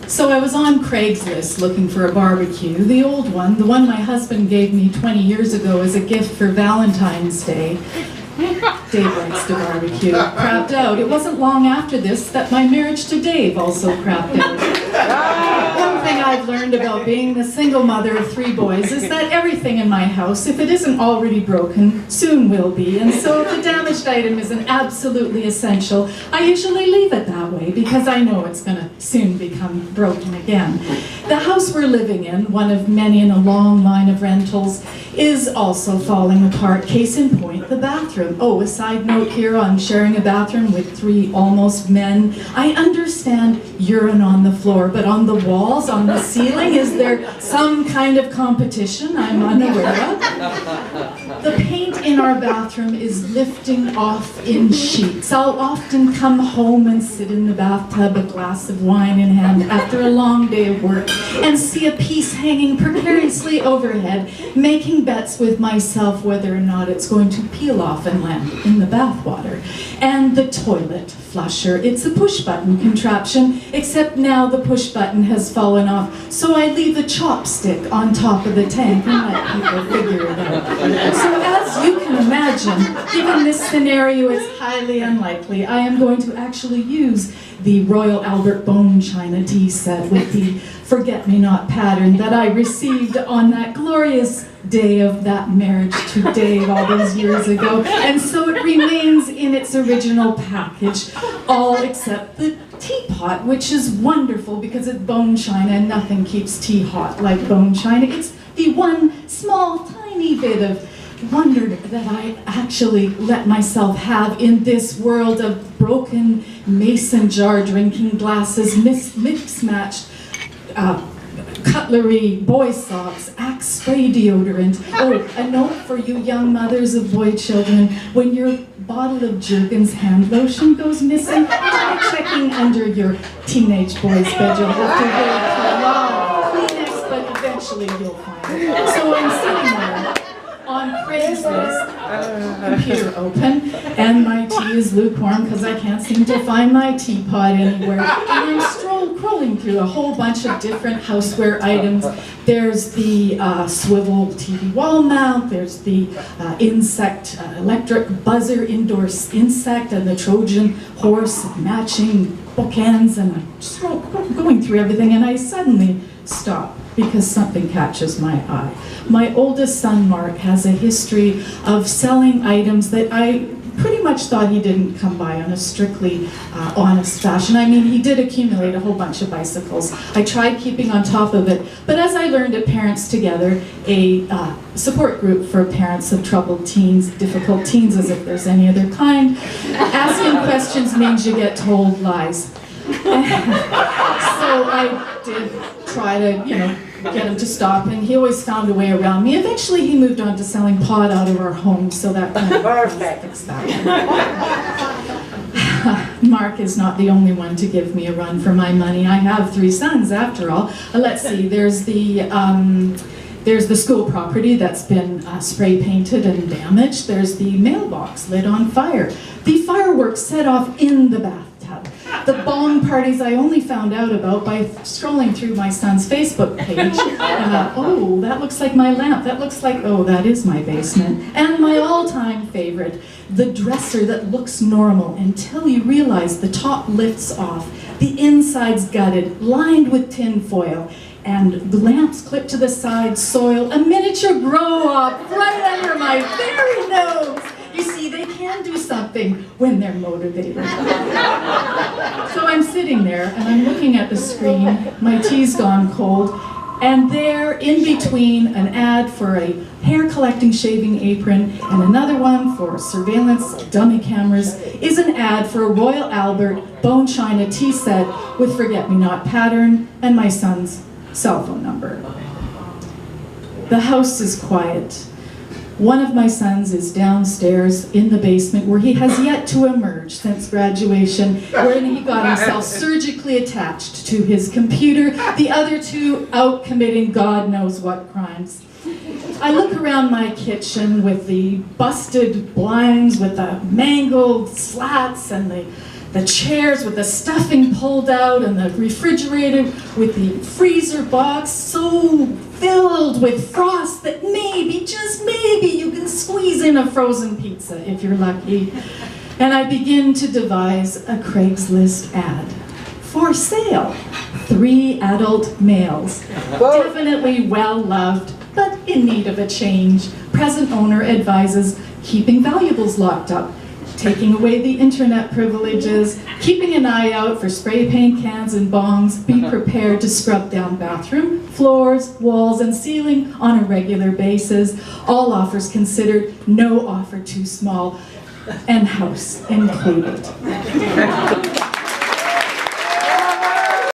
So I was on Craigslist looking for a barbecue, the old one, the one my husband gave me 20 years ago as a gift for Valentine's Day. Dave likes to barbecue. Crapped out. It wasn't long after this that my marriage to Dave also crapped out. One thing I've learned about being the single mother of 3 boys is that everything in my house, if it isn't already broken, soon will be. And so if a damaged item isn't absolutely essential, I usually leave it that way because I know it's going to soon become broken again. The house we're living in, one of many in a long line of rentals, is also falling apart. Case in point, the bathroom. Oh, a side note here on sharing a bathroom with 3 almost men. I understand urine on the floor, but on the walls, on the ceiling, is there some kind of competition I'm unaware of? The paint in our bathroom is lifting off in sheets. I'll often come home and sit in the bathtub, a glass of wine in hand, after a long day of work, and see a piece hanging precariously overhead, making bets with myself whether or not it's going to peel off and land in the bathwater. And the toilet flusher. It's a push-button contraption, except now the push-button has fallen off, so I leave a chopstick on top of the tank and let people figure it out. So as you can imagine, given this scenario, it's highly unlikely I am going to actually use the Royal Albert bone china tea set with the forget-me-not pattern that I received on that glorious day of that marriage to Dave all those years ago. And so it remains in its original package, all except the teapot, which is wonderful because it's bone china and nothing keeps tea hot like bone china. It's the one small, tiny bit of wonder that I actually let myself have in this world of broken mason jar drinking glasses, mix-matched cutlery, boy socks, Axe spray deodorant. Oh, a note for you young mothers of boy children: when your bottle of Jergens hand lotion goes missing, try checking under your teenage boy's bed. You'll have to wait for a lot of Kleenex, but eventually you'll find it. So I'm sitting there on Craigslist, computer open, and my tea is lukewarm because I can't seem to find my teapot anywhere. And I'm scrolling through a whole bunch of different houseware items. There's the swivel TV wall mount, there's the insect electric buzzer indoor insect, and the Trojan horse matching bookends, and I'm just going through everything, and I suddenly stop because something catches my eye. My oldest son, Mark, has a history of selling items that I pretty much thought he didn't come by on a strictly honest fashion. I mean, he did accumulate a whole bunch of bicycles. I tried keeping on top of it, but as I learned at Parents Together, a support group for parents of troubled teens, difficult teens, as if there's any other kind, asking questions means you get told lies. So I did try to, get him to stop, and he always found a way around me. Eventually he moved on to selling pot out of our home, so that kind of fixed that. Mark is not the only one to give me a run for my money. I have 3 sons, after all. Let's see, there's the school property that's been spray painted and damaged. There's the mailbox lit on fire. The fireworks set off in the bathtub. The bong parties I only found out about by scrolling through my son's Facebook page. Oh, that looks like my lamp. That looks like, oh, that is my basement. And my all-time favorite, the dresser that looks normal until you realize the top lifts off, the inside's gutted, lined with tin foil, and the lamps clipped to the side, soil, a miniature grow-up right under my very nose. You see, they can do something when they're motivated. So I'm sitting there, and I'm looking at the screen, my tea's gone cold, and there, in between an ad for a hair collecting shaving apron and another one for surveillance dummy cameras, is an ad for a Royal Albert bone china tea set with forget-me-not pattern and my son's cell phone number. The house is quiet. One of my sons is downstairs in the basement where he has yet to emerge since graduation, where he got himself surgically attached to his computer, the other 2 out committing God knows what crimes. I look around my kitchen with the busted blinds, with the mangled slats, and the chairs with the stuffing pulled out, and the refrigerator with the freezer box so filled with frost that maybe, just maybe, you can squeeze in a frozen pizza if you're lucky. And I begin to devise a Craigslist ad. For sale, 3 adult males, definitely well-loved, but in need of a change. Present owner advises keeping valuables locked up, taking away the internet privileges, keeping an eye out for spray paint cans and bongs, be prepared to scrub down bathroom, floors, walls, and ceiling on a regular basis. All offers considered, no offer too small, and house included.